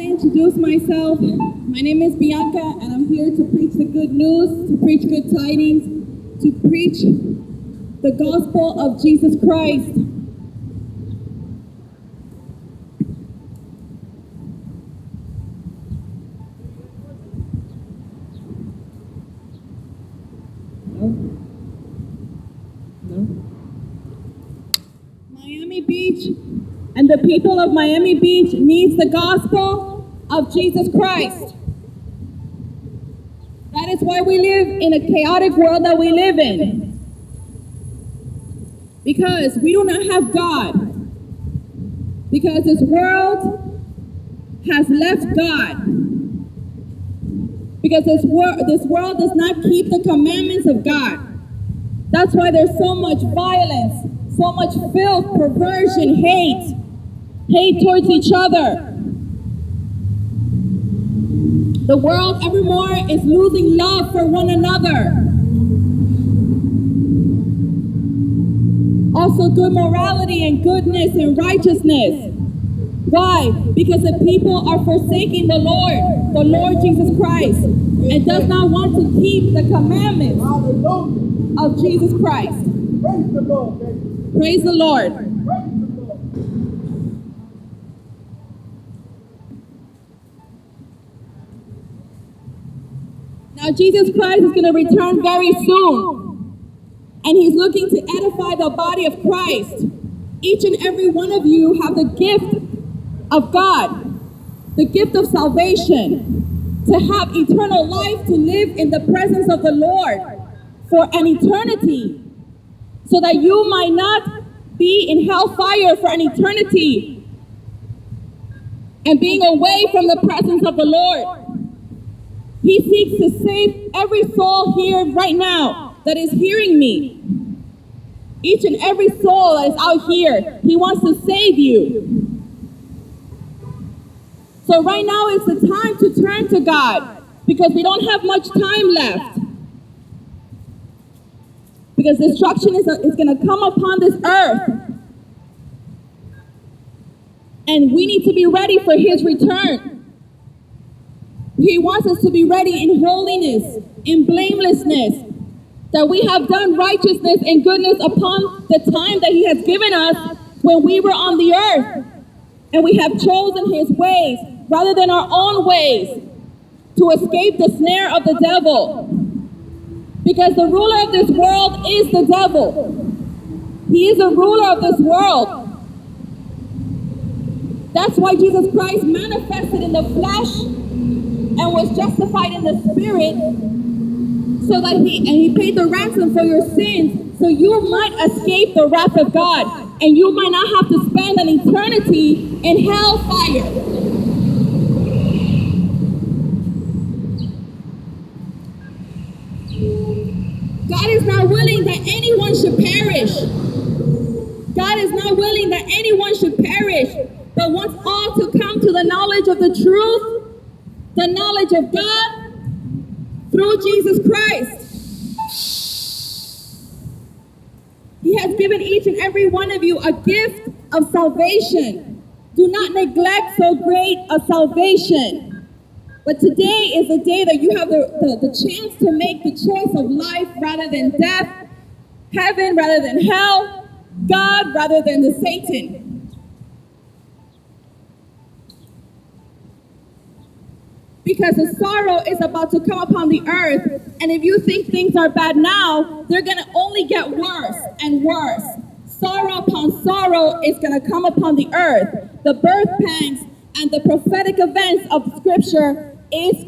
to introduce myself. My name is Bianca, and I'm here to preach the good news, to preach good tidings, to preach the gospel of Jesus Christ. Miami Beach and the people of Miami Beach needs the gospel of Jesus Christ. That is why we live in a chaotic world that we live in. Because we do not have God. Because this world has left God. Because this world does not keep the commandments of God. That's why there's so much violence, so much filth, perversion, hate towards each other. The world evermore is losing love for one another. Also good morality and goodness and righteousness. Why? Because the people are forsaking the Lord Jesus Christ, and does not want to keep the commandments of Jesus Christ. Praise the Lord, baby. Praise the Lord. Praise the Lord. Now Jesus Christ is going to return very soon, and he's looking to edify the body of Christ. Each and every one of you have the gift of God, the gift of salvation, to have eternal life, to live in the presence of the Lord for an eternity, so that you might not be in hellfire for an eternity and being away from the presence of the Lord. He seeks to save every soul here right now that is hearing me. Each and every soul that is out here, he wants to save you. So right now is the time to turn to God, because we don't have much time left. Because destruction is going to come upon this earth. And we need to be ready for his return. He wants us to be ready in holiness, in blamelessness, that we have done righteousness and goodness upon the time that he has given us when we were on the earth. And we have chosen his ways rather than our own ways to escape the snare of the devil. Because the ruler of this world is the devil. He is the ruler of this world. That's why Jesus Christ manifested in the flesh and was justified in the spirit, so that he paid the ransom for your sins, so you might escape the wrath of God, and you might not have to spend an eternity in hellfire. God is not willing that anyone should perish. God is not willing that anyone should perish, but wants all to come to the knowledge of the truth, the knowledge of God, through Jesus Christ. He has given each and every one of you a gift of salvation. Do not neglect so great a salvation. But today is the day that you have the chance to make the choice of life rather than death, heaven rather than hell, God rather than the Satan. Because the sorrow is about to come upon the earth, and if you think things are bad now, they're going to only get worse and worse. Sorrow upon sorrow is going to come upon the earth. The birth pangs and the prophetic events of Scripture is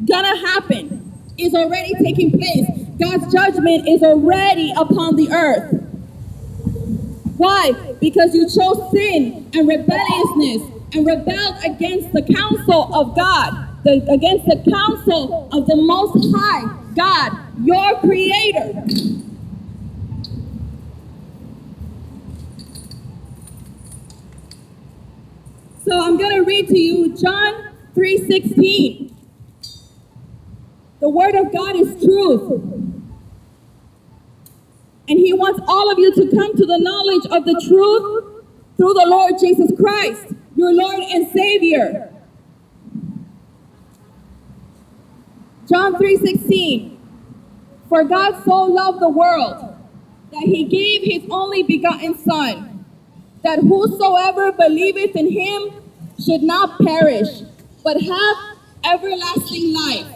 going to happen, is already taking place. God's judgment is already upon the earth. Why? Because you chose sin and rebelliousness and rebelled against the counsel of God. Against the counsel of the Most High, God, your Creator. So I'm going to read to you John 3:16. The Word of God is truth. And he wants all of you to come to the knowledge of the truth through the Lord Jesus Christ, your Lord and Savior. John 3:16. For God so loved the world that he gave his only begotten Son, that whosoever believeth in him should not perish, but have everlasting life.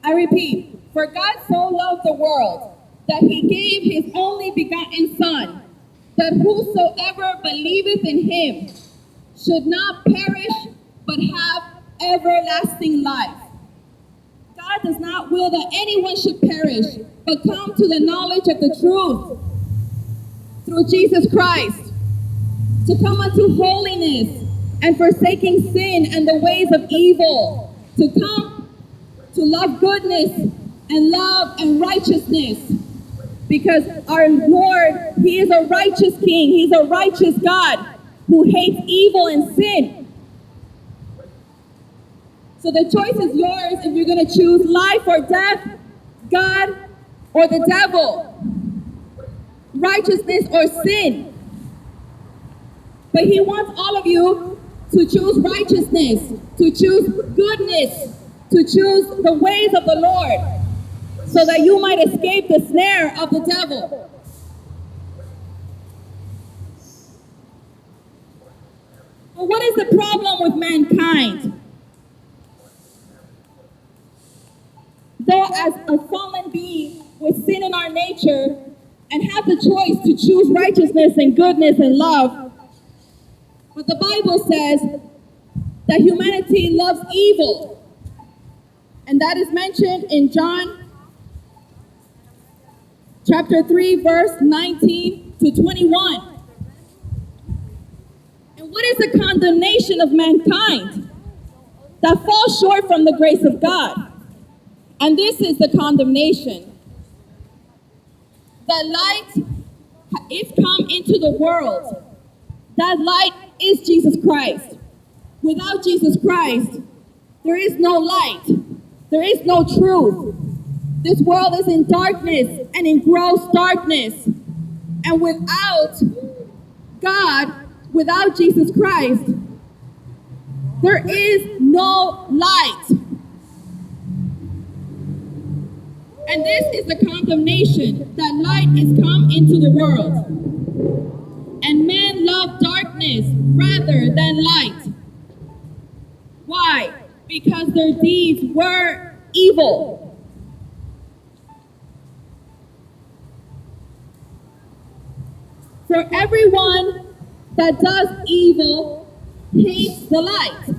I repeat, for God so loved the world that he gave his only begotten Son, that whosoever believeth in him should not perish, but have everlasting life. God does not will that anyone should perish, but come to the knowledge of the truth through Jesus Christ, to come unto holiness and forsaking sin and the ways of evil, to come to love goodness and love and righteousness. Because our Lord, he is a righteous King. He's a righteous God who hates evil and sin. So the choice is yours if you're going to choose life or death, God or the devil, righteousness or sin. But he wants all of you to choose righteousness, to choose goodness, to choose the ways of the Lord, so that you might escape the snare of the devil. But what is the problem with mankind? Though as a fallen being with sin in our nature and have the choice to choose righteousness and goodness and love, but the Bible says that humanity loves evil. And that is mentioned in John chapter 3, verse 19 to 21. And what is the condemnation of mankind? That falls short from the grace of God. And this is the condemnation. That light is come into the world. That light is Jesus Christ. Without Jesus Christ, there is no light. There is no truth. This world is in darkness and in gross darkness. And without God, without Jesus Christ, there is no light. And this is the condemnation, that light is come into the world. And men love darkness rather than light. Why? Because their deeds were evil. For everyone that does evil hates the light.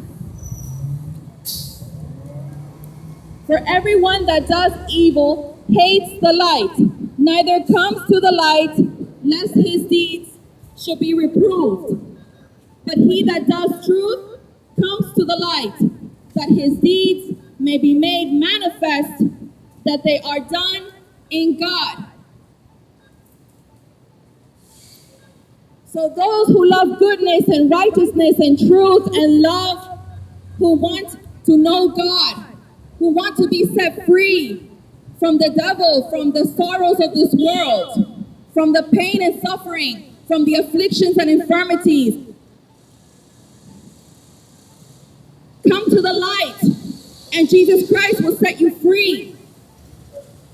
For everyone that does evil hates the light, neither comes to the light, lest his deeds should be reproved. But he that does truth comes to the light, that his deeds may be made manifest, that they are done in God. So those who love goodness and righteousness and truth and love, who want to know God, who want to be set free from the devil, from the sorrows of this world, from the pain and suffering, from the afflictions and infirmities, come to the light, and Jesus Christ will set you free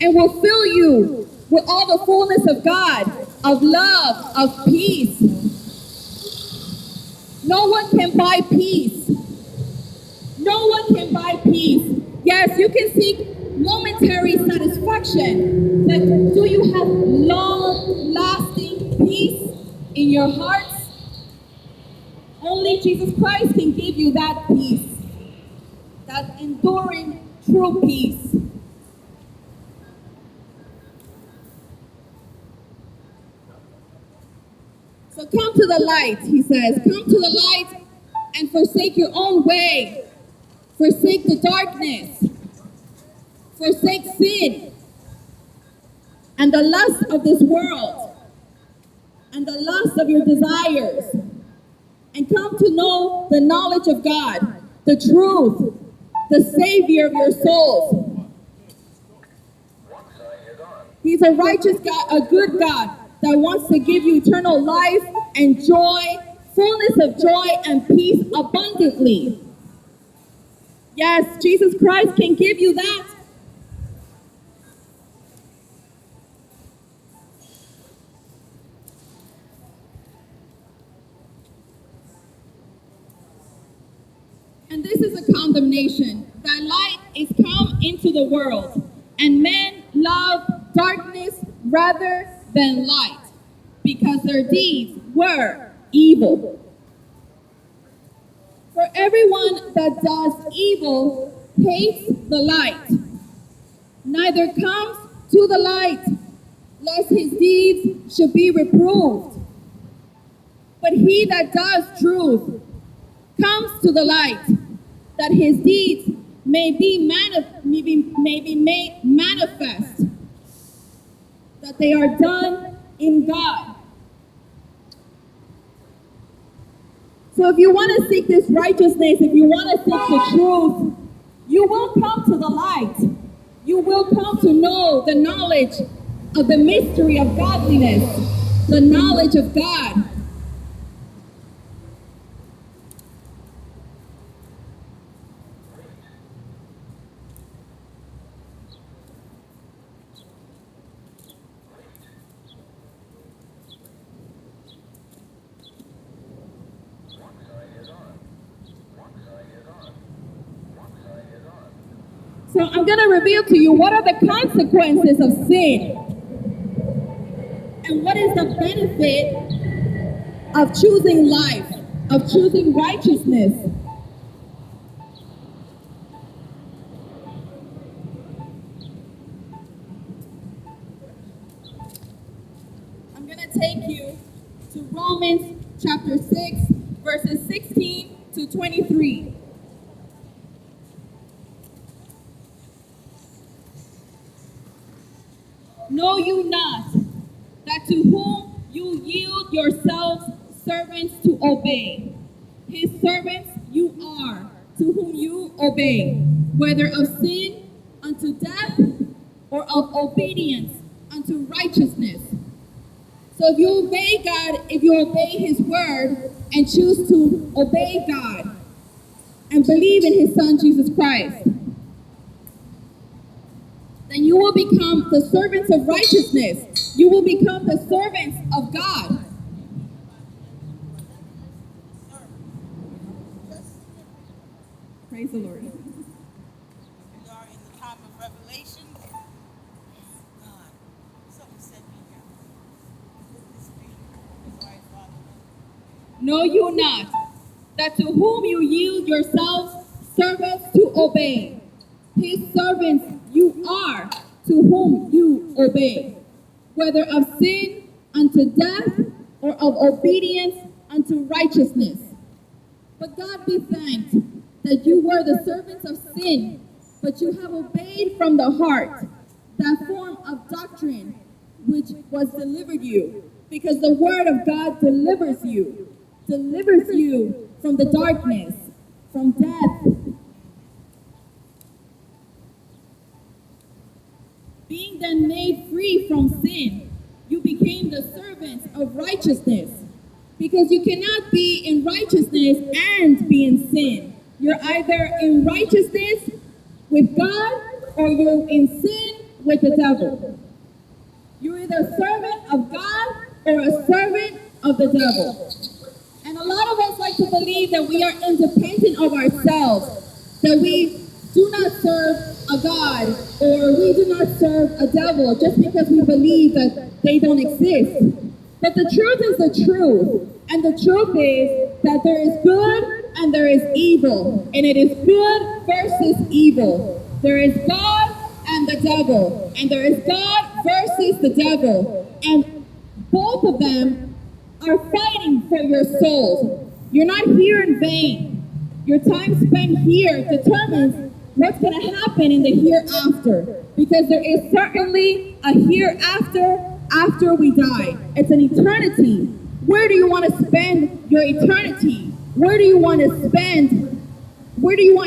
and will fill you with all the fullness of God, of love, of peace. No one can buy peace. No one can buy peace. Yes, you can seek momentary satisfaction, but do you have long-lasting peace in your hearts? Only Jesus Christ can give you that peace, that enduring, true peace. So come to the light, he says. Come to the light and forsake your own way. Forsake the darkness. Forsake sin and the lust of this world and the lust of your desires. and come to know the knowledge of God, the truth, the Savior of your souls. He's a righteous God, a good God that wants to give you eternal life and joy, fullness of joy and peace abundantly. Yes, Jesus Christ can give you that. And this is a condemnation, that light is come into the world, and men love darkness rather than light, because their deeds were evil. For everyone that does evil hates the light, neither comes to the light, lest his deeds should be reproved. But he that does truth comes to the light, that his deeds may be made manifest, that they are done in God. So if you want to seek this righteousness, if you want to seek the truth, you will come to the light. You will come to know the knowledge of the mystery of godliness, the knowledge of God. So I'm going to reveal to you what are the consequences of sin and what is the benefit of choosing life, of choosing righteousness. I'm going to take you to Romans chapter 6, verses 16 to 23. Know you not that to whom you yield yourselves servants to obey, his servants you are, to whom you obey, whether of sin unto death or of obedience unto righteousness. So if you obey God, if you obey his word and choose to obey God and believe in his son Jesus Christ, then you will become the servants of righteousness. You will become the servants of God. Praise the Lord. We are in the time of revelation. God, something set me here. Sorry, Father. Know you not that to whom you yield yourselves servants to obey, his servants you are, to whom you obey, whether of sin unto death or of obedience unto righteousness. But God be thanked that you were the servants of sin, but you have obeyed from the heart that form of doctrine which was delivered you, because the word of God delivers you from the darkness, from death. Being then made free from sin, you became the servants of righteousness, because you cannot be in righteousness and be in sin. You're either in righteousness with God or you're in sin with the devil. You're either a servant of God or a servant of the devil. And a lot of us like to believe that we are independent of ourselves, that we do not serve a God or we do not serve a devil just because we believe that they don't exist. But the truth is the truth. And the truth is that there is good and there is evil. And it is good versus evil. There is God and the devil. And there is God versus the devil. And both of them are fighting for your souls. You're not here in vain. Your time spent here determines what's going to happen in the hereafter. Because there is certainly a hereafter after we die. It's an eternity Where do you want to spend your eternity? Where do you want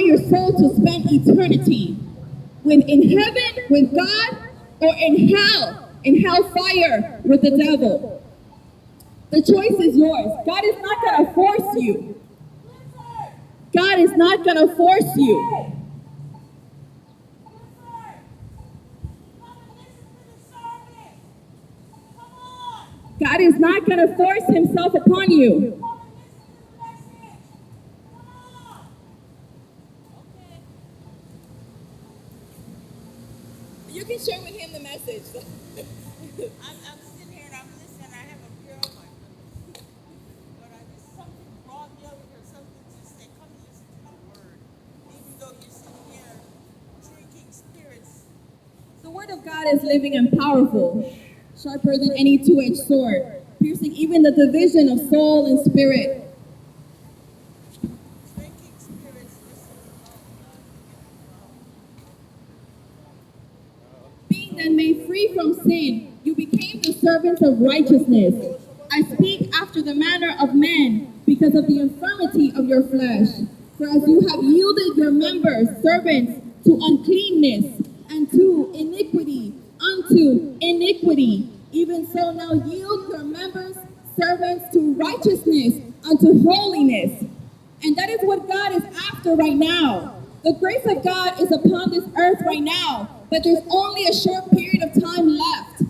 your soul to spend eternity? In heaven with God, or in hellfire with the devil? The choice is yours. God is not going to force you. God is not going to force you. God is not going to force himself upon you. You can share with him the message. I'm sitting here and I'm listening. I have a beer on my but I just something brought me over here. Something just said, "Come and listen to the word." Even though you're sitting here drinking spirits. The word of God is living and powerful, sharper than any two-edged sword, piercing even the division of soul and spirit. Drinking spirits, listen to Being then made free from sin, you became the servants of righteousness. I speak after the manner of men because of the infirmity of your flesh. For as you have yielded your members servants to uncleanness and to iniquity, unto iniquity, even so now yield your members servants to righteousness, unto holiness. And that is what God is after right now. The grace of God is upon this earth right now, but there's only a short period of time left.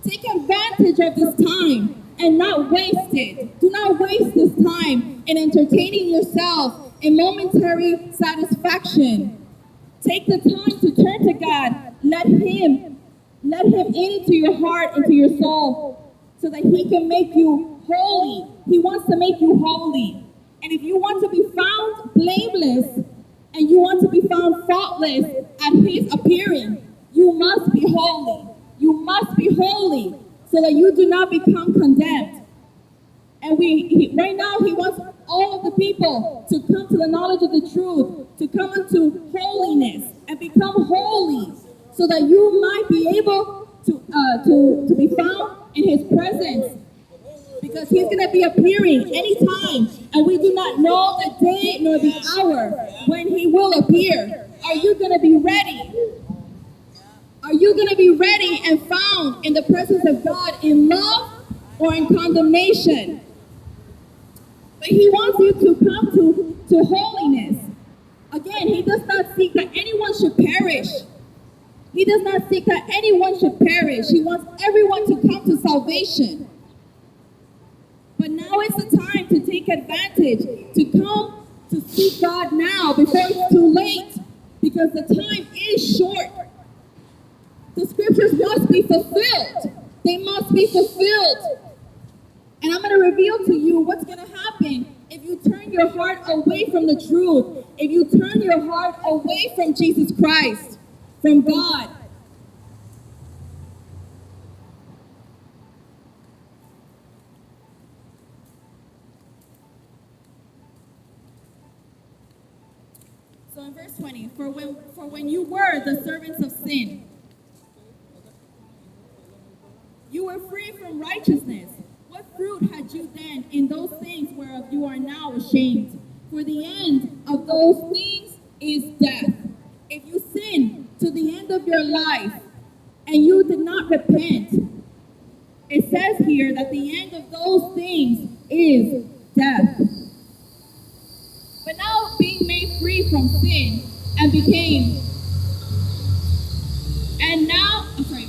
Take advantage of this time and not waste it. Do not waste this time in entertaining yourself in momentary satisfaction. Take the time to turn to God. Let him into your heart, into your soul, so that he can make you holy. He wants to make you holy. And if you want to be found blameless and you want to be found faultless at his appearing, you must be holy. You must be holy so that you do not become condemned. And right now, he wants all of the people to come to the knowledge of the truth, to come into holiness and become holy, so that you might be able to be found in his presence. Because he's going to be appearing anytime, and we do not know the day nor the hour when he will appear. Are you going to be ready? Are you going to be ready and found in the presence of God in love or in condemnation? But he wants you to come to holiness. Again, he does not seek that anyone should perish. He does not seek that anyone should perish. He wants everyone to come to salvation. But now is the time to take advantage, to come to seek God now before it's too late, because the time is short. The scriptures must be fulfilled. They must be fulfilled. And I'm going to reveal to you what's going to happen if you turn your heart away from the truth, if you turn your heart away from Jesus Christ, from God. So in verse 20, for when you were the servants of sin, you were free from righteousness. What fruit had you then in those things whereof you are now ashamed? For the end of those things is death. If you sin to the end of your life and you did not repent, it says here that the end of those things is death. But now being made free from sin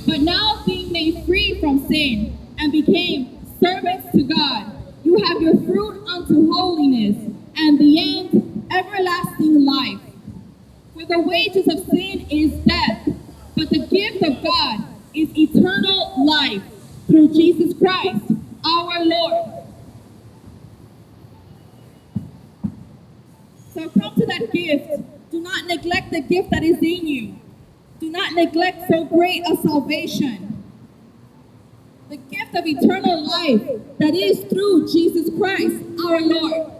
but now being made free from sin and became servants to God, you have your fruit unto holiness, and the end everlasting life. For the wages of sin is death, but the gift of God is eternal life through Jesus Christ, our Lord. So come to that gift. Do not neglect the gift that is in you. Do not neglect so great a salvation. The gift of eternal life that is through Jesus Christ, our Lord.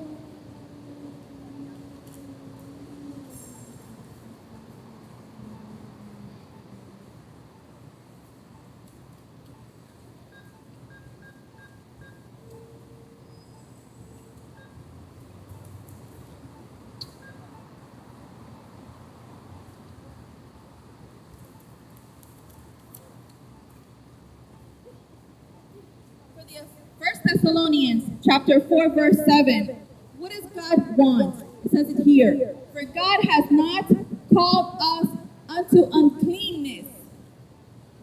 For the First Thessalonians chapter 4, verse 7. What does God want? It says it here. For God has not called us unto uncleanness,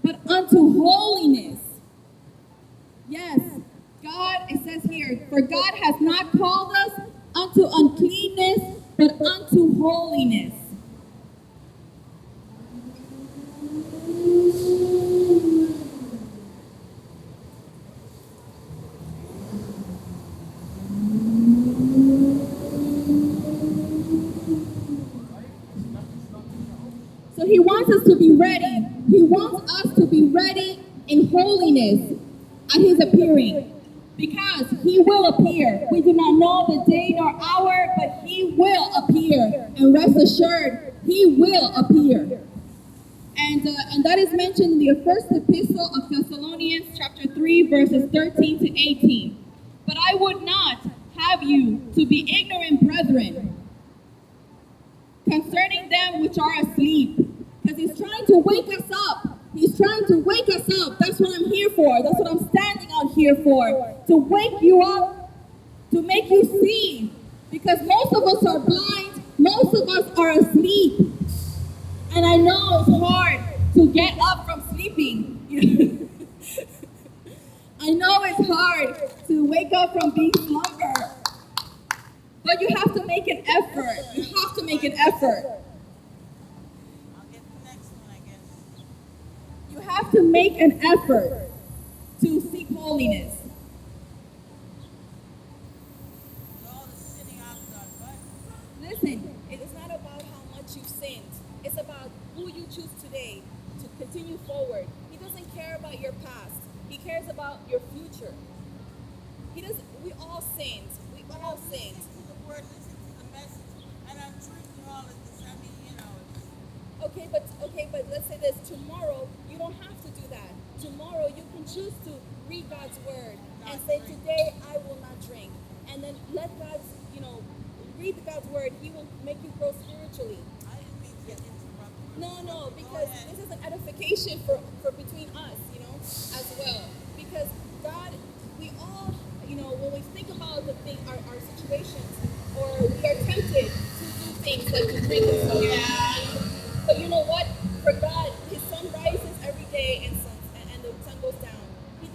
but unto holiness. Yes, God, it says here, for God has not called us unto uncleanness, but unto holiness. So he wants us to be ready. He wants us to be ready in holiness at his appearing. Because he will appear. We do not know the day nor hour, but he will appear. And rest assured, he will appear. And that is mentioned in the first epistle of Thessalonians chapter 3, verses 13 to 18. But I would not have you to be ignorant, brethren, concerning them which are asleep. Because he's trying to wake us up. He's trying to wake us up. That's what I'm here for. That's what I'm standing out here for. To wake you up, to make you see. Because most of us are blind. Most of us are asleep. And I know it's hard to get up from sleeping. I know it's hard to wake up from being slumber. But you have to make an effort. You have to make an effort. I'll get the next one, I guess. You have to make an effort to seek holiness. With all the sinning I've done, but Listen, it is not about how much you've sinned. It's about who you choose today to continue forward. He doesn't care about your past. He cares about your future. He doesn't. We all sinned. We all sinned. listen to the word, listen to the message, and I'm drinking all of this. I mean, you know. Okay, but let's say this. Tomorrow, you don't have to do that. Tomorrow, you can choose to read God's word and say, today I will not drink. And then let God, read God's word. He will make you grow spiritually. I didn't mean to interrupt you. No, because this is an edification for between us, as well. Because God, we all, when we think about the thing, our situations, or we are tempted to do things like to drink and stuff. Yeah. But you know what? For God, his sun rises every day and the sun goes down. He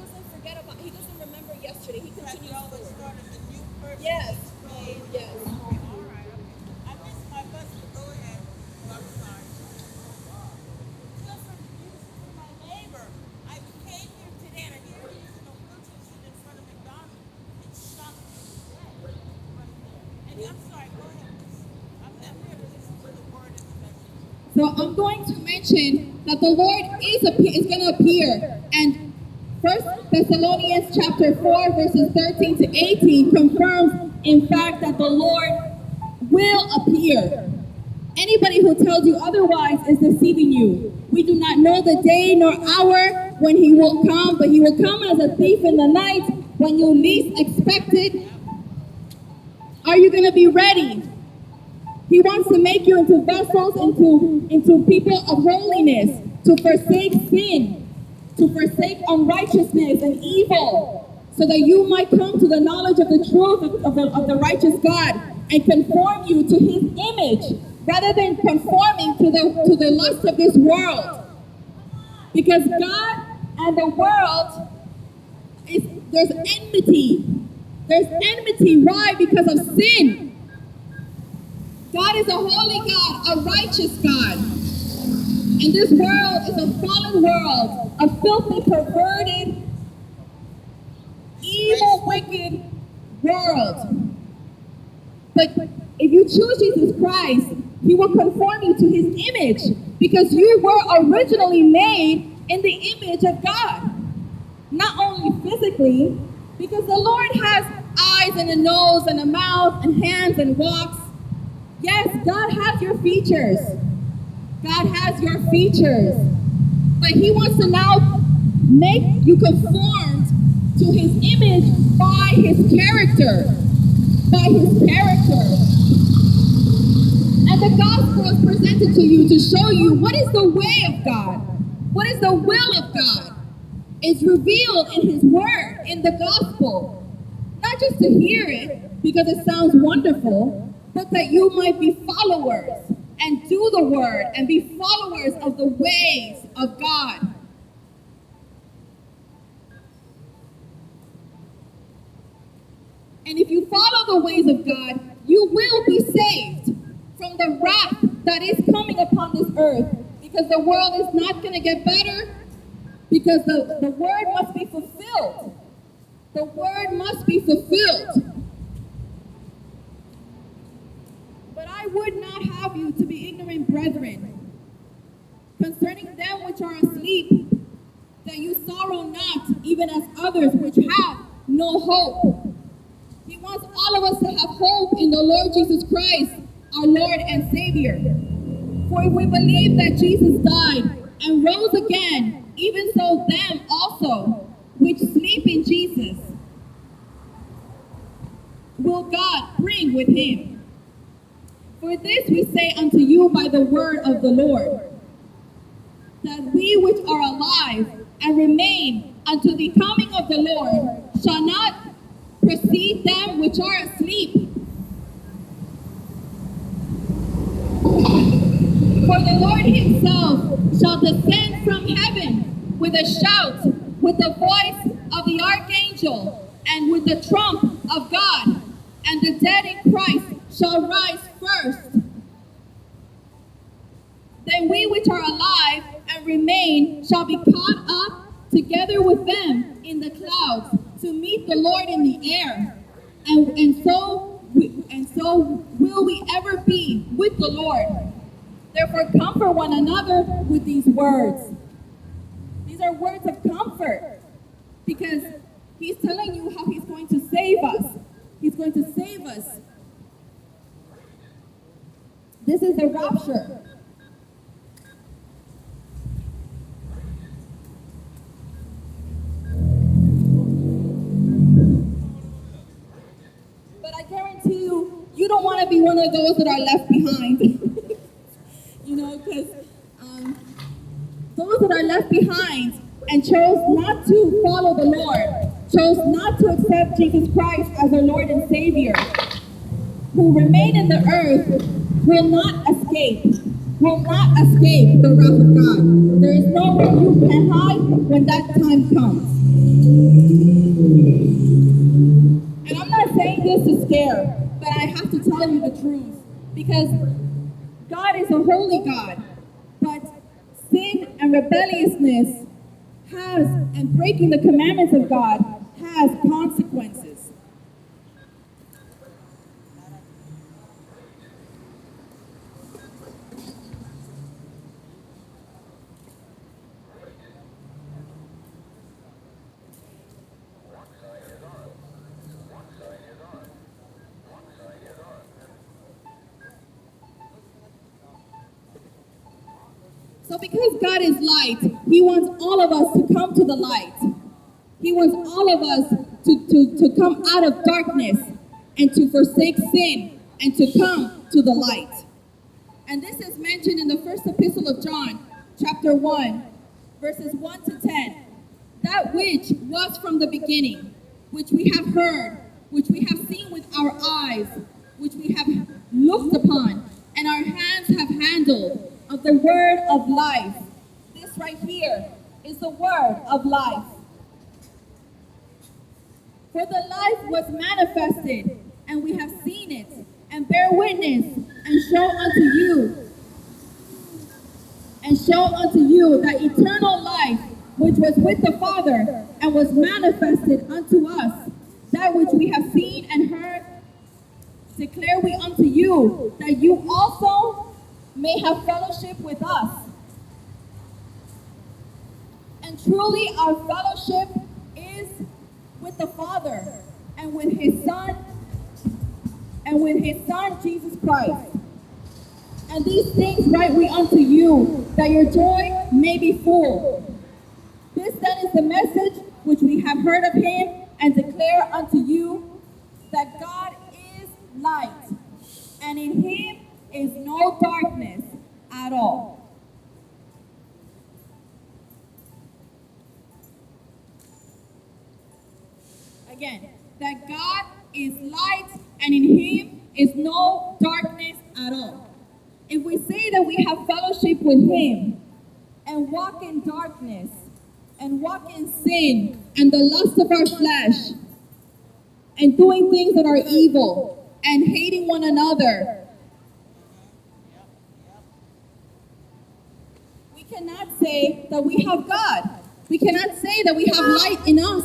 doesn't remember yesterday. He continues You always forward. start as a new person. Yes. Today. Yes. Okay, all right. Okay. I missed my bus, but go ahead. I'm sorry. Just from my neighbor. I came here today and I hear he's in a wheelchair sitting in front of McDonald's. It shocked me to death right there. And I'm sorry, go ahead. I'm here to listen to the word and the message. So I'm going to mention that the Lord is going to appear. And First Thessalonians chapter 4, verses 13 to 18 confirms, in fact, that the Lord will appear. Anybody who tells you otherwise is deceiving you. We do not know the day nor hour when he will come, but he will come as a thief in the night when you least expect it. Are you going to be ready? He wants to make you into vessels, into people of holiness, to forsake sin, to forsake unrighteousness and evil, so that you might come to the knowledge of the truth of the righteous God and conform you to his image, rather than conforming to the lust of this world. Because God and the world, there's enmity. There's enmity. Why? Because of sin. God is a holy God, a righteous God. And this world is a fallen world, a filthy, perverted, evil, wicked world. But if you choose Jesus Christ, he will conform you to his image, because you were originally made in the image of God. Not only physically, because the Lord has eyes and a nose and a mouth and hands and walks. Yes, God has your features. God has your features. But he wants to now make you conformed to his image by his character. By his character. And the gospel is presented to you to show you what is the way of God. What is the will of God. is revealed in his word, in the gospel. Not just to hear it because it sounds wonderful, but that you might be followers and do the word and be followers of the ways of God. And if you follow the ways of God, you will be saved from the wrath that is coming upon this earth, because the world is not going to get better, because the word must be fulfilled. The word must be fulfilled. But I would not have you to be ignorant, brethren, concerning them which are asleep, that you sorrow not, even as others which have no hope. He wants all of us to have hope in the Lord Jesus Christ, our Lord and Savior. For if we believe that Jesus died and rose again, even so them also which sleep in Jesus will God bring with him. For this we say unto you by the word of the Lord, that we which are alive and remain unto the coming of the Lord shall not precede them which are asleep. For the Lord himself shall descend from heaven with a shout, with the voice of the archangel, and with the trump of God, and the dead in Christ shall rise first. Then we which are alive and remain shall be caught up together with them in the clouds to meet the Lord in the air. And so will we ever be with the Lord. Therefore comfort one another with these words. These are words of comfort, because he's telling you how he's going to save us. He's going to save us. This is the rapture. But I guarantee you, you don't want to be one of those that are left behind. Because those that are left behind and chose not to follow the Lord, chose not to accept Jesus Christ as their Lord and Savior, who remain in the earth, will not escape the wrath of God. There is nowhere you can hide when that time comes. And I'm not saying this to scare, but I have to tell you the truth, because God is a holy God, but sin and rebelliousness and breaking the commandments of God has consequences. So because God is light, he wants all of us to come to the light. He wants all of us to come out of darkness and to forsake sin and to come to the light. And this is mentioned in the first epistle of John, chapter 1, verses 1 to 10. That which was from the beginning, which we have heard, which we have seen with our eyes, which we have looked upon, and our hands have handled, of the word of life. This right here is the word of life. For the life was manifested, and we have seen it, and bear witness, and show unto you that eternal life which was with the Father, and was manifested unto us. That which we have seen and heard declare we unto you, that you also may have fellowship with us. And truly our fellowship is with the Father and with his Son Jesus Christ. And these things write we unto you, that your joy may be full. This then is the message which we have heard of him, and declare unto you, that God is light, and in him is no darkness at all. Again, that God is light and in him is no darkness at all. If we say that we have fellowship with him and walk in darkness and walk in sin and the lust of our flesh and doing things that are evil and hating one another, we cannot say that we have God. We cannot say that we have light in us.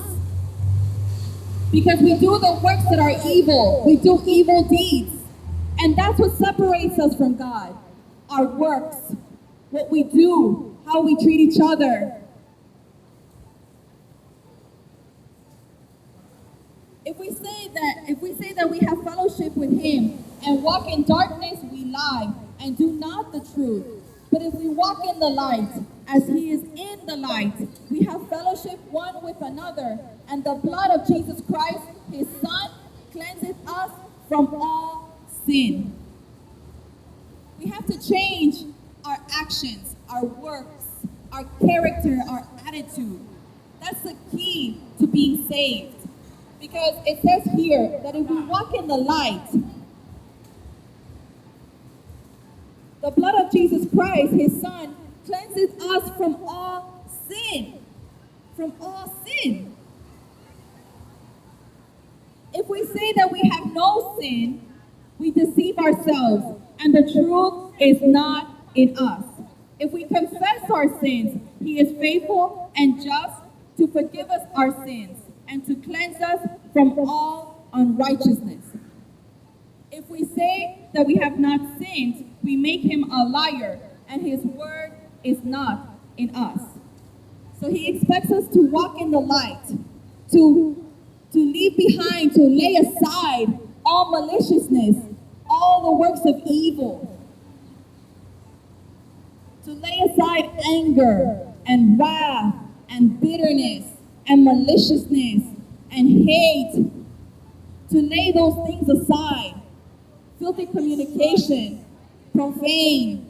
Because we do the works that are evil. We do evil deeds. And that's what separates us from God. Our works, what we do, how we treat each other. If we say that we have fellowship with him and walk in darkness, we lie and do not the truth. But if we walk in the light, as he is in the light, we have fellowship one with another, and the blood of Jesus Christ, his Son, cleanses us from all sin. We have to change our actions, our works, our character, our attitude. That's the key to being saved. Because it says here that if we walk in the light, the blood of Jesus Christ, his Son, cleanses us from all sin. From all sin. If we say that we have no sin, we deceive ourselves, and the truth is not in us. If we confess our sins, he is faithful and just to forgive us our sins and to cleanse us from all unrighteousness. If we say that we have not sinned, we make him a liar, and his word is not in us. So he expects us to walk in the light, to leave behind, to lay aside all maliciousness, all the works of evil, to lay aside anger and wrath and bitterness and maliciousness and hate, to lay those things aside. Filthy communication, profane,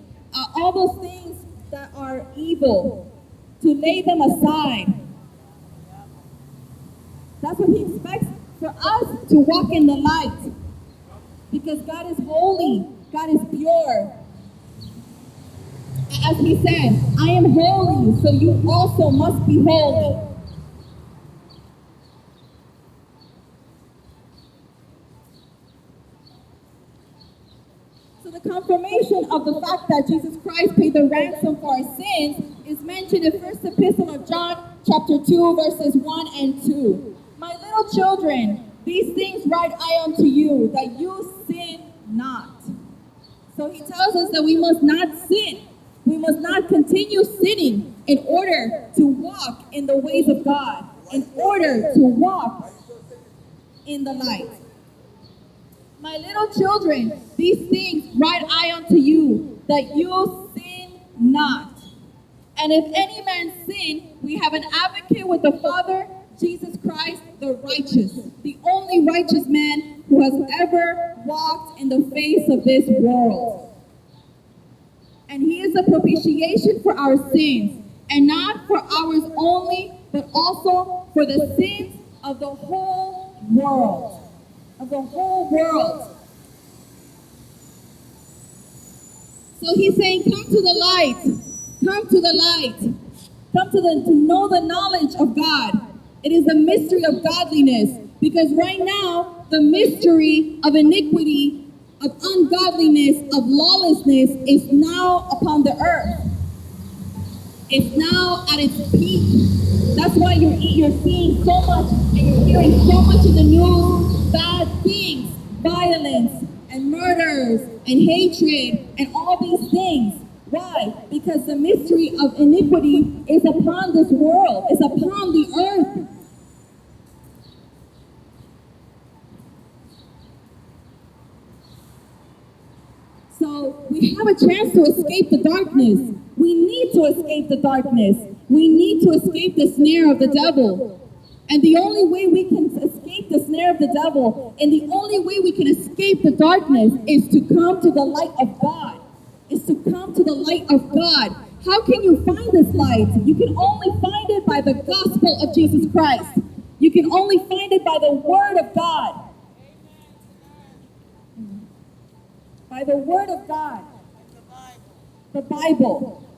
all those things that are evil, to lay them aside. That's what he expects for us, to walk in the light. Because God is holy, God is pure. As he said, I am holy, so you also must be holy. So the confirmation of the fact that Jesus Christ paid the ransom for our sins is mentioned in 1st Epistle of John, chapter 2, verses 1 and 2. My little children, these things write I unto you, that you sin not. So he tells us that we must not sin. We must not continue sinning in order to walk in the ways of God, in order to walk in the light. My little children, these things write I unto you, that you sin not. And if any man sin, we have an advocate with the Father, Jesus Christ, the righteous, the only righteous man who has ever walked in the face of this world. And he is a propitiation for our sins, and not for ours only, but also for the sins of the whole world. Of the whole world. So he's saying, come to the light. Come to the light. Come to know the knowledge of God. It is the mystery of godliness. Because right now, the mystery of iniquity, of ungodliness, of lawlessness is now upon the earth. It's now at its peak. That's why you're seeing so much and you're hearing so much in the news, bad things, violence and murders and hatred and all these things. Why? Because the mystery of iniquity is upon this world, is upon the earth. So we have a chance to escape the darkness. We need to escape the darkness. We need to escape the snare of the devil. And the only way we can escape the snare of the devil, and the only way we can escape the darkness, is to come to the light of God. Is to come to the light of God. How can you find this light? You can only find it by the gospel of Jesus Christ. You You can only find it by the Word of God. By the Word of God. The Bible.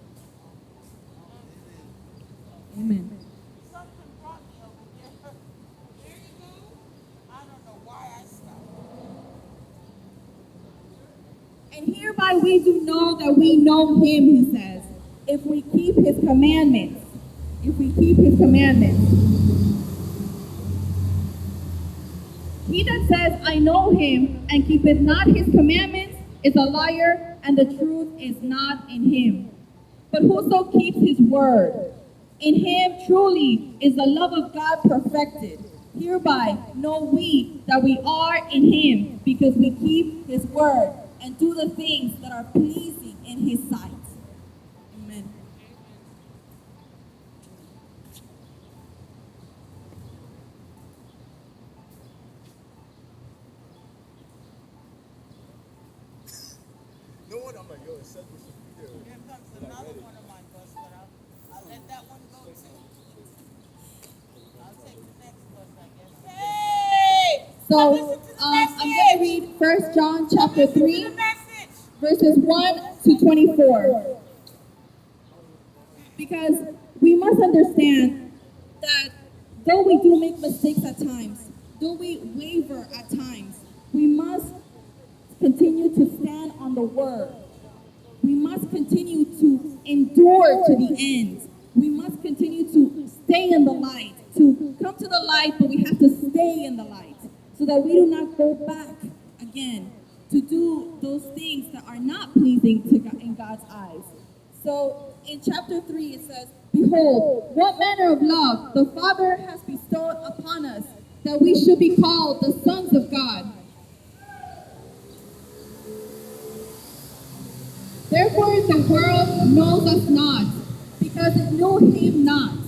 Amen. Something brought me over here. There you go. I don't know why I stopped. And hereby we do know that we know him, he says, if we keep his commandments. If we keep his commandments. He that says, I know him, and keepeth not his commandments, is a liar, and the truth is not in him. But whoso keeps his word, in him truly is the love of God perfected. Hereby know we that we are in him, because we keep his word and do the things that are pleasing in his sight. Amen. No one, I'm like, yo, it said we should be there. Here comes another one of my bus, but I'll let that one go too. I'll take the next bus, I guess. Hey! So Listen to the I'm going to message. read 1 John chapter Listen to 3, the message. verses 1 to 24. Because we must understand that though we do make mistakes at times, though we waver at times, we must continue to stand on the word. We must continue to endure to the end. We must continue to stay in the light, to come to the light, but we have to stay in the light so that we do not go back again to do those things that are not pleasing to God, in God's eyes. So in chapter 3 it says, behold, what manner of love the Father has bestowed upon us, that we should be called the sons of God. Therefore the world knows us not, because it knew him not.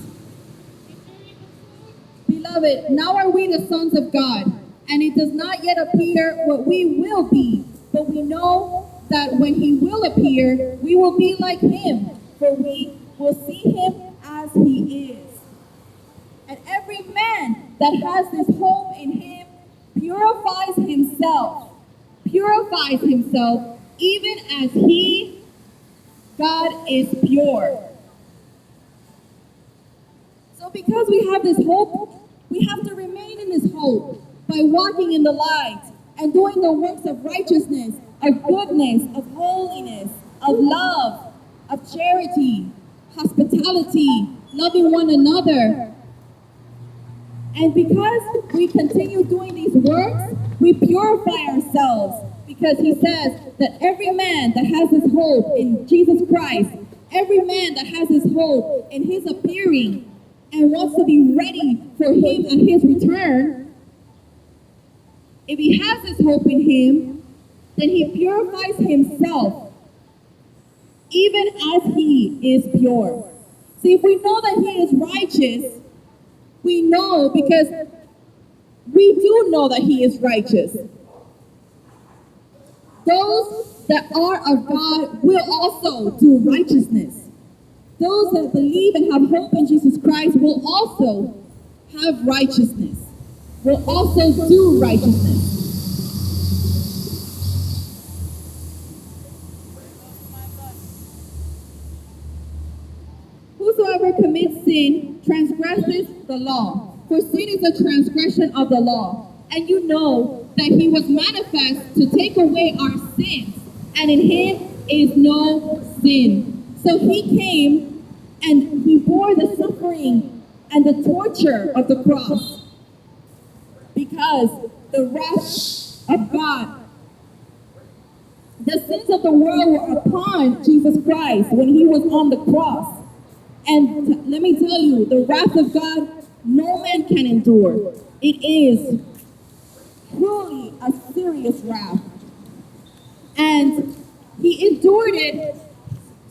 Beloved, now are we the sons of God, and it does not yet appear what we will be, but we know that when he will appear, we will be like him, for we will see him as he is. And every man that has this hope in him purifies himself, even as he, God, is pure. So because we have this hope, we have to remain in this hope by walking in the light and doing the works of righteousness, of goodness, of holiness, of love, of charity, hospitality, loving one another. And because we continue doing these works, we purify ourselves, because he says that every man that has his hope in Jesus Christ, every man that has his hope in his appearing and wants to be ready for him at his return, if he has his hope in him, then he purifies himself, even as he is pure. See, if we know that he is righteous, we know because we do know that he is righteous. Those that are of God will also do righteousness. Those that believe and have hope in Jesus Christ will also have righteousness, will also do righteousness. Whosoever commits sin transgresses the law, for sin is a transgression of the law. And you know that he was manifest to take away our sins, and in him is no sin. So he came and he bore the suffering and the torture of the cross, because the wrath of God, the sins of the world were upon Jesus Christ when he was on the cross. And let me tell you, the wrath of God, no man can endure. It is truly a serious wrath. And he endured it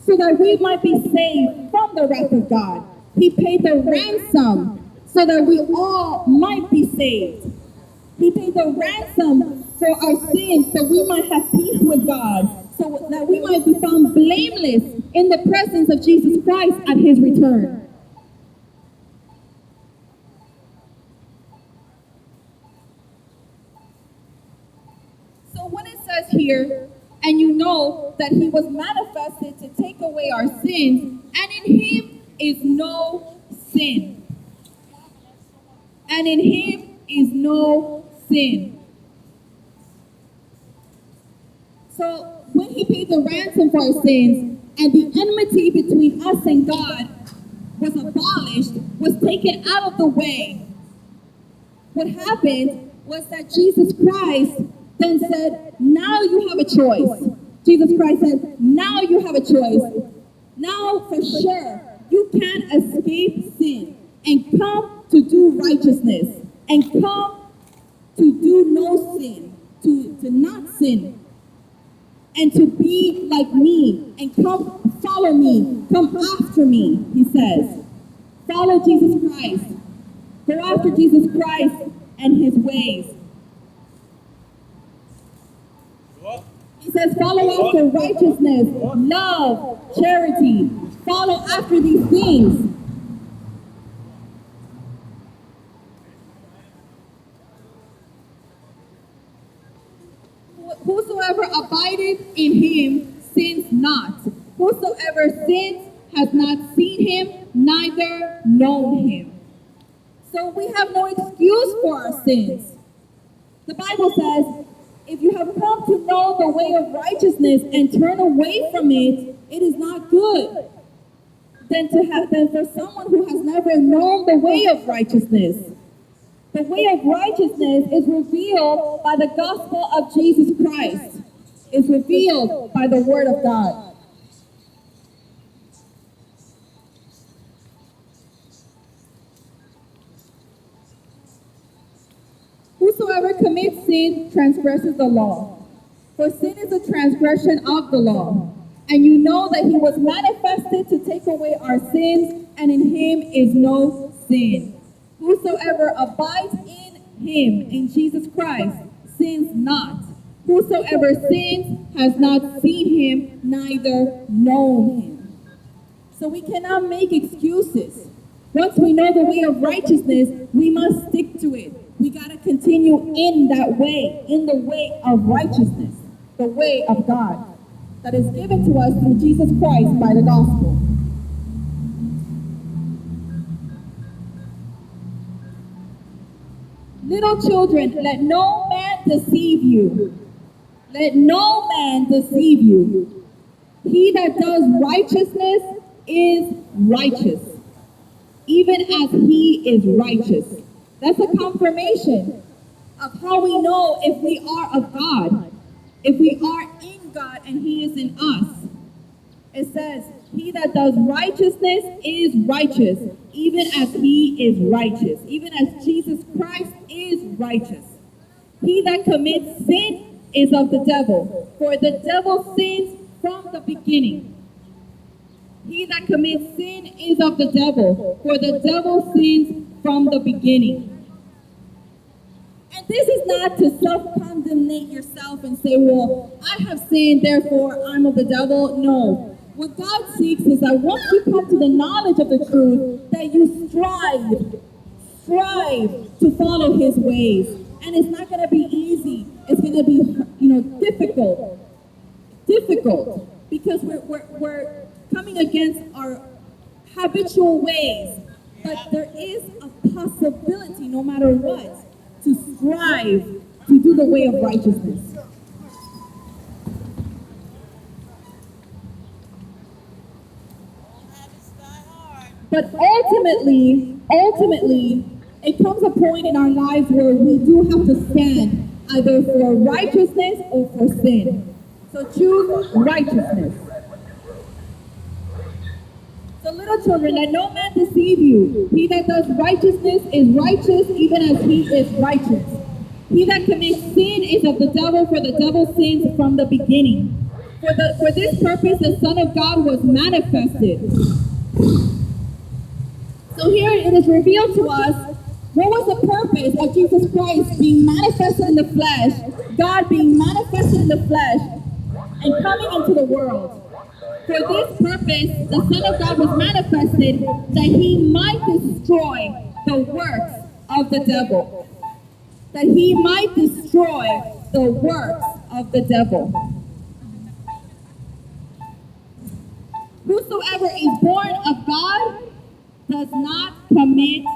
so that we might be saved from the wrath of God. He paid the ransom so that we all might be saved. He paid the ransom for our sins so we might have peace with God, so that we might be found blameless in the presence of Jesus Christ at his return. here, and you know that he was manifested to take away our sins, and in him is no sin. And in him is no sin. So when he paid the ransom for our sins, and the enmity between us and God was abolished, was taken out of the way, what happened was that Jesus Christ then said, now you have a choice. Jesus Christ said, now you have a choice. Now for sure, you can escape sin and come to do righteousness and come to do no sin, to not sin, and to be like me and come follow me, come after me, he says. Follow Jesus Christ. Go after Jesus Christ and his ways. He says, follow after righteousness, love, charity. Follow after these things. Whosoever abideth in him sins not. Whosoever sins has not seen him, neither known him. So we have no excuse for our sins. The Bible says, if you have come to know the way of righteousness and turn away from it, it is not good. Than for someone who has never known the way of righteousness. The way of righteousness is revealed by the gospel of Jesus Christ. It's revealed by the word of God. Whosoever commits sin transgresses the law. For sin is a transgression of the law. And you know that he was manifested to take away our sins, and in him is no sin. Whosoever abides in him, in Jesus Christ, sins not. Whosoever sins has not seen him, neither known him. So we cannot make excuses. Once we know the way of righteousness, we must stick to it. We got to continue in that way, in the way of righteousness, the way of God that is given to us through Jesus Christ by the gospel. Little children, let no man deceive you. Let no man deceive you. He that does righteousness is righteous, even as he is righteous. That's a confirmation of how we know if we are of God, if we are in God and he is in us. It says, he that does righteousness is righteous, even as he is righteous, even as Jesus Christ is righteous. He that commits sin is of the devil, for the devil sins from the beginning. He that commits sin is of the devil, for the devil sins from the beginning. And this is not to self-condemnate yourself and say, well, I have sinned, therefore I'm of the devil. No. What God seeks is that once you come to the knowledge of the truth, that you strive to follow his ways. And it's not going to be easy. It's going to be, difficult, because we're coming against our habitual ways. But there is a possibility, no matter what, to strive to do the way of righteousness. But ultimately, it comes a point in our lives where we do have to stand either for righteousness or for sin. So choose righteousness. So little children, let no man deceive you. He that does righteousness is righteous, even as he is righteous. He that commits sin is of the devil, for the devil sins from the beginning. For this purpose the Son of God was manifested. So here it is revealed to us what was the purpose of Jesus Christ being manifested in the flesh, God being manifested in the flesh, and coming into the world. For this purpose, the Son of God was manifested that he might destroy the works of the devil. That he might destroy the works of the devil. Whosoever is born of God does not commit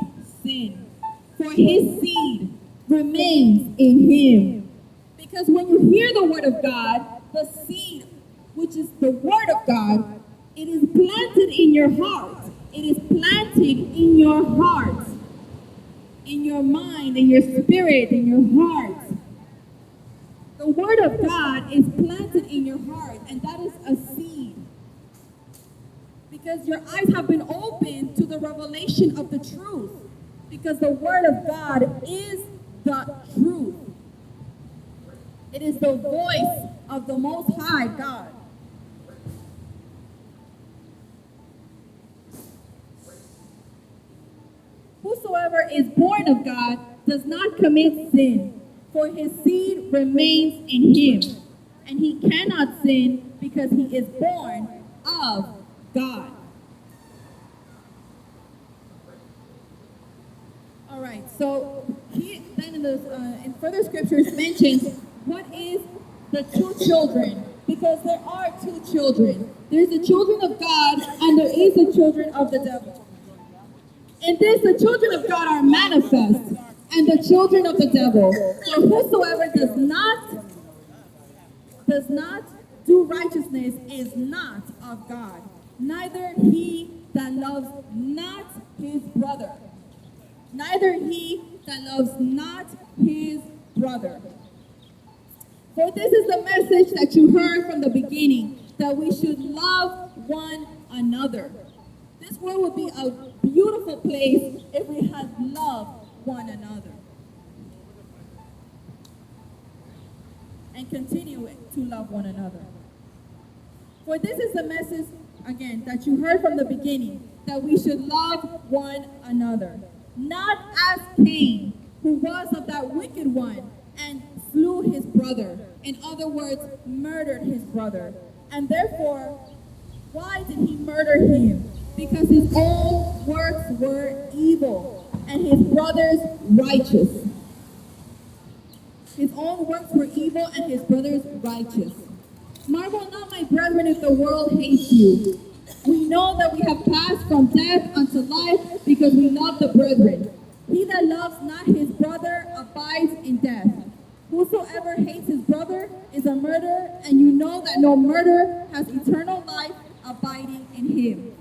sin, for his seed remains in him. Because when you hear the word of God, the seed, which is the word of God, it is planted in your heart. It is planted in your heart, in your mind, in your spirit, in your heart. The word of God is planted in your heart, and that is a seed. Because your eyes have been opened to the revelation of the truth. Because the word of God is the truth. It is the voice of the Most High God. Whosoever is born of God does not commit sin, for his seed remains in him, and he cannot sin because he is born of God. All right, so he then in further scriptures mentions what is the two children, because there are two children. There's the children of God and there is the children of the devil. In this, the children of God are manifest, and the children of the devil. So whosoever does not do righteousness is not of God, neither he that loves not his brother. Neither he that loves not his brother. For this is the message that you heard from the beginning, that we should love one another. This world would be a beautiful place if we had loved one another. And continue to love one another. For this is the message, again, that you heard from the beginning, that we should love one another. Not as Cain, who was of that wicked one, and slew his brother. In other words, murdered his brother. And therefore, why did he murder him? Because his own works were evil, and his brother's righteous. His own works were evil, and his brother's righteous. Marvel not, my brethren, if the world hates you. We know that we have passed from death unto life because we love the brethren. He that loves not his brother abides in death. Whosoever hates his brother is a murderer, and you know that no murderer has eternal life abiding in him.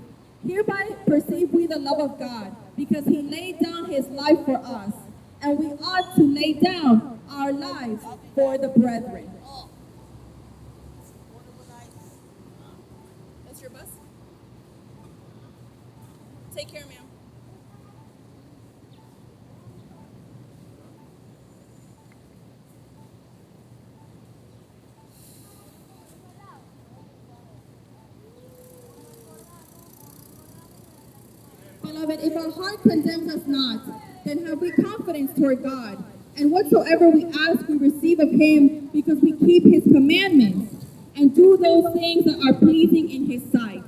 Hereby perceive we the love of God, because he laid down his life for us, and we ought to lay down our lives for the brethren. That's your bus? Take care, ma'am. Beloved, if our heart condemns us not, then have we confidence toward God. And whatsoever we ask, we receive of him, because we keep his commandments and do those things that are pleasing in his sight.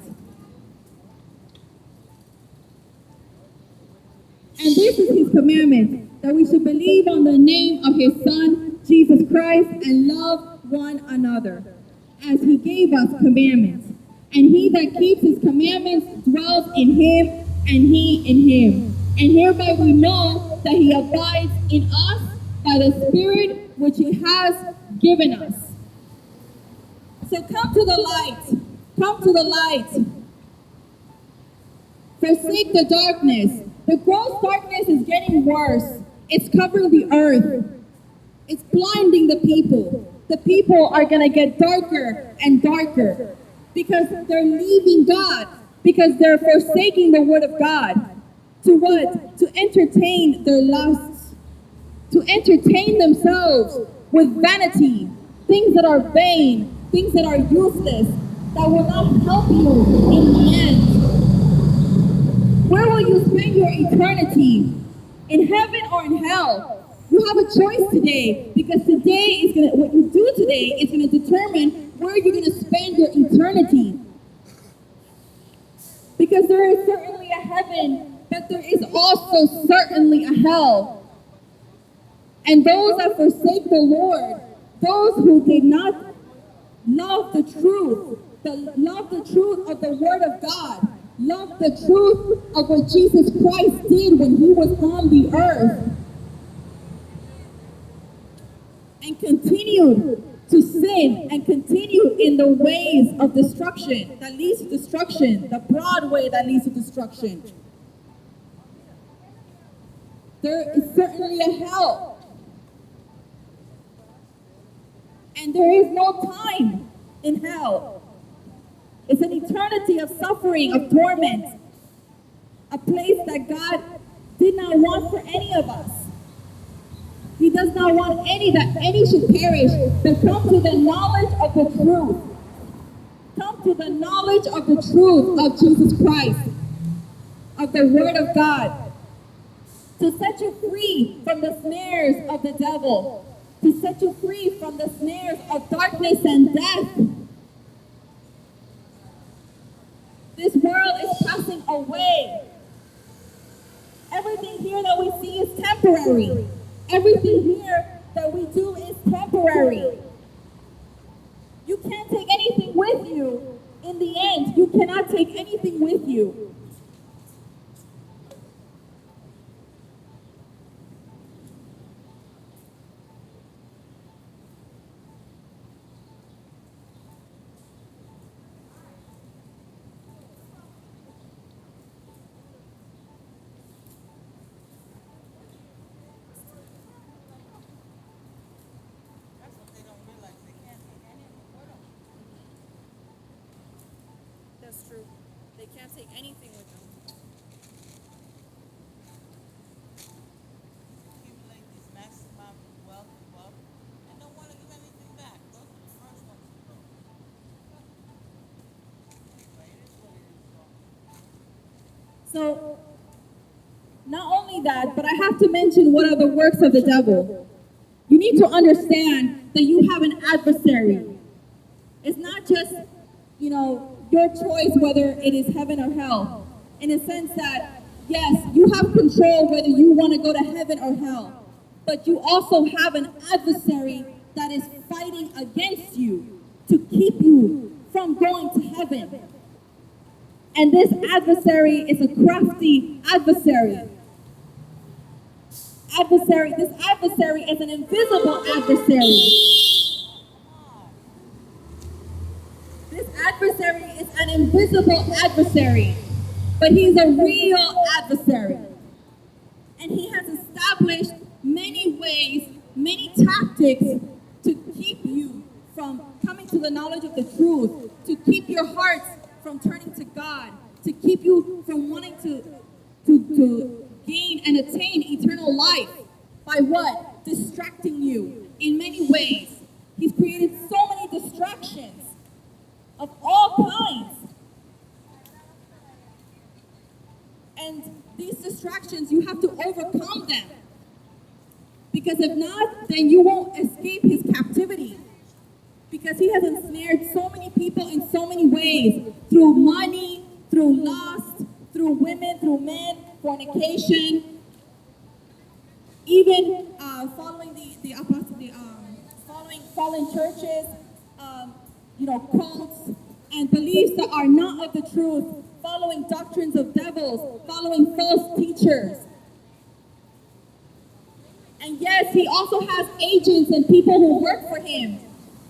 And this is his commandment, that we should believe on the name of his Son, Jesus Christ, and love one another, as he gave us commandments. And he that keeps his commandments dwells in him, and he in him. And hereby we know that he abides in us by the Spirit which he has given us. So come to the light. Come to the light. Forsake the darkness. The gross darkness is getting worse. It's covering the earth. It's blinding the people. The people are going to get darker and darker because they're leaving God, because they're forsaking the word of God. To what? To entertain their lusts. To entertain themselves with vanity. Things that are vain. Things that are useless. That will not help you in the end. Where will you spend your eternity? In heaven or in hell? You have a choice today, because today is what you do today is going to determine where you're going to spend your eternity. Because there is certainly a heaven, but there is also certainly a hell. And those that forsake the Lord, those who did not love the truth, love the truth of the Word of God, love the truth of what Jesus Christ did when he was on the earth, and continued to sin and continue in the ways of destruction that leads to destruction, the broad way that leads to destruction. There is certainly a hell. And there is no time in hell. It's an eternity of suffering, of torment. A place that God did not want for any of us. He does not want that any should perish, but come to the knowledge of the truth. Come to the knowledge of the truth of Jesus Christ, of the Word of God, to set you free from the snares of the devil, to set you free from the snares of darkness and death. This world is passing away. Everything here that we see is temporary. Everything here that we do is temporary. You can't take anything with you. In the end, you cannot take anything with you. That's what they don't realize. They can't take anything with them. That's true. They can't take anything with them. Accumulate these massive amounts of wealth, and don't want to give anything back. Those are the first ones to go. Anyway, it is what it is, though. So, not only that, but I have to mention what are the works of the devil. You need to understand that you have an adversary. It's not just, your choice whether it is heaven or hell. In a sense that, yes, you have control whether you want to go to heaven or hell. But you also have an adversary that is fighting against you to keep you from going to heaven. And this adversary is a crafty adversary. This adversary is an invisible adversary. This adversary is an invisible adversary, but he's a real adversary. And he has established many ways, many tactics to keep you from coming to the knowledge of the truth, to keep your hearts from turning to God, to keep you from wanting to gain and attain eternal life. By what? Distracting you in many ways. He's created so many distractions of all kinds. And these distractions, you have to overcome them. Because if not, then you won't escape his captivity. Because he has ensnared so many people in so many ways. Through money, through lust, through women, through men, fornication. Even following following fallen churches, cults, and beliefs that are not of the truth, following doctrines of devils, following false teachers. And yes, he also has agents and people who work for him,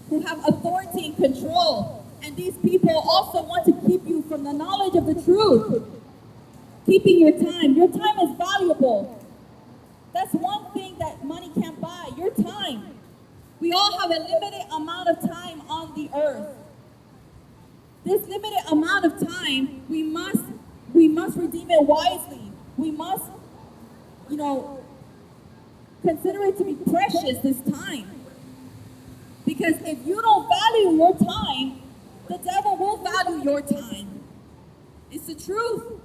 who have authority and control. And these people also want to keep you from the knowledge of the truth. Keeping your time. Your time is valuable. That's one thing that money can't buy, your time. We all have a limited amount of time on the earth. This limited amount of time, we must redeem it wisely. We must, consider it to be precious this time. Because if you don't value your time, the devil will value your time. It's the truth.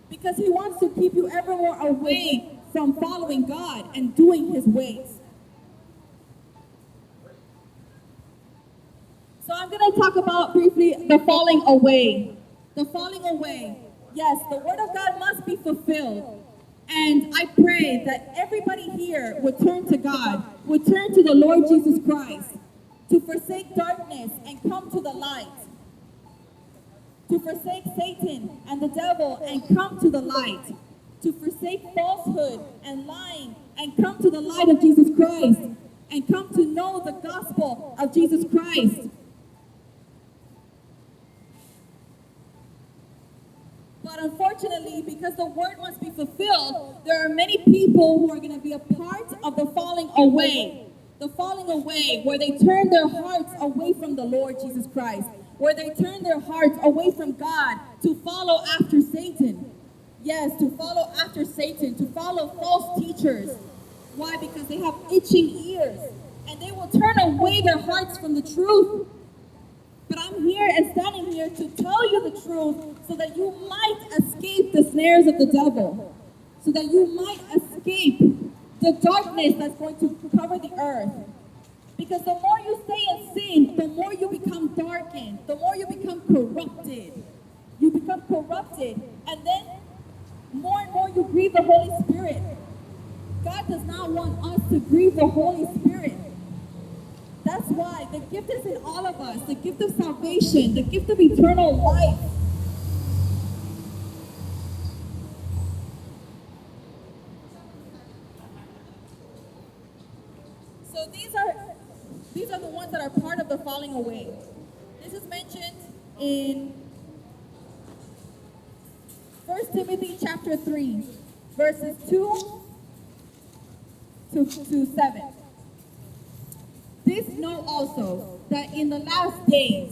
Because he wants to keep you ever more away from following God and doing his ways. So I'm going to talk about briefly the falling away. The falling away. Yes, the word of God must be fulfilled. And I pray that everybody here would turn to God, would turn to the Lord Jesus Christ, to forsake darkness and come to the light, to forsake Satan and the devil and come to the light, to forsake falsehood and lying and come to the light of Jesus Christ, and come to know the gospel of Jesus Christ. But unfortunately, because the word must be fulfilled, there are many people who are going to be a part of the falling away. The falling away, where they turn their hearts away from the Lord Jesus Christ, where they turn their hearts away from God to follow after Satan. Yes, to follow after Satan, to follow false teachers. Why? Because they have itching ears, and they will turn away their hearts from the truth. But I'm here and standing here to tell you the truth so that you might escape the snares of the devil, so that you might escape the darkness that's going to cover the earth. Because the more you stay in sin, the more you become darkened, the more you become corrupted. You become corrupted, and then more and more you grieve the Holy Spirit. God does not want us to grieve the Holy Spirit. That's why the gift is in all of us, the gift of salvation, the gift of eternal life. So these are the ones that are part of the falling away. This is mentioned in 1 Timothy chapter 3, verses 2 to 7. This know also that in the last days,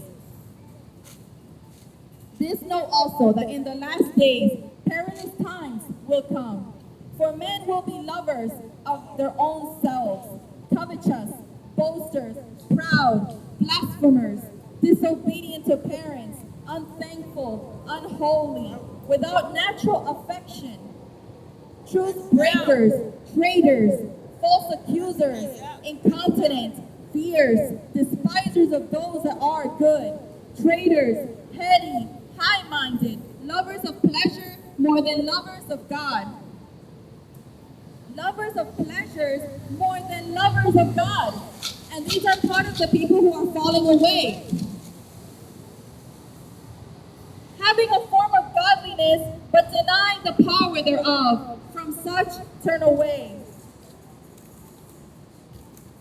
perilous times will come. For men will be lovers of their own selves, covetous, boasters, proud, blasphemers, disobedient to parents, unthankful, unholy, without natural affection, truth breakers, traitors, false accusers, incontinent, fierce, despisers of those that are good, traitors, heady, high-minded, lovers of pleasure more than lovers of God. Lovers of pleasures more than lovers of God. And these are part of the people who are falling away. Having a form of godliness, but denying the power thereof. From such turn away.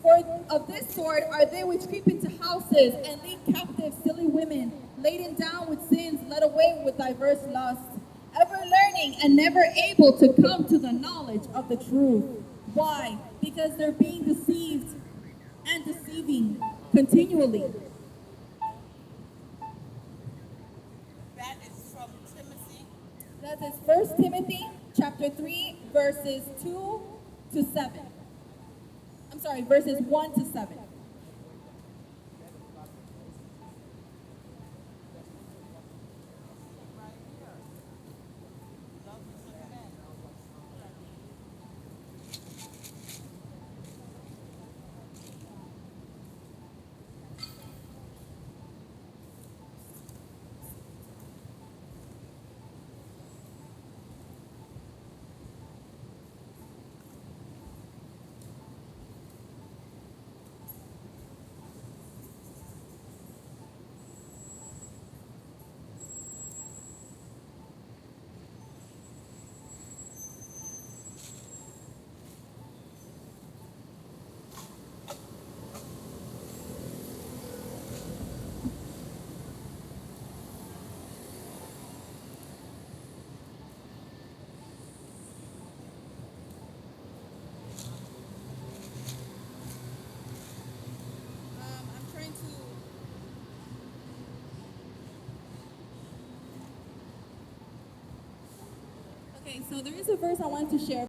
For of this sort are they which creep into houses and lead captive silly women, laden down with sins, led away with diverse lusts, ever learning and never able to come to the knowledge of the truth. Why? Because they're being deceived and deceiving continually. That is from Timothy. That is 1 Timothy chapter 3, verses 2 to 7. I'm sorry, verses 1 to 7. Okay, so there is a verse I wanted to share.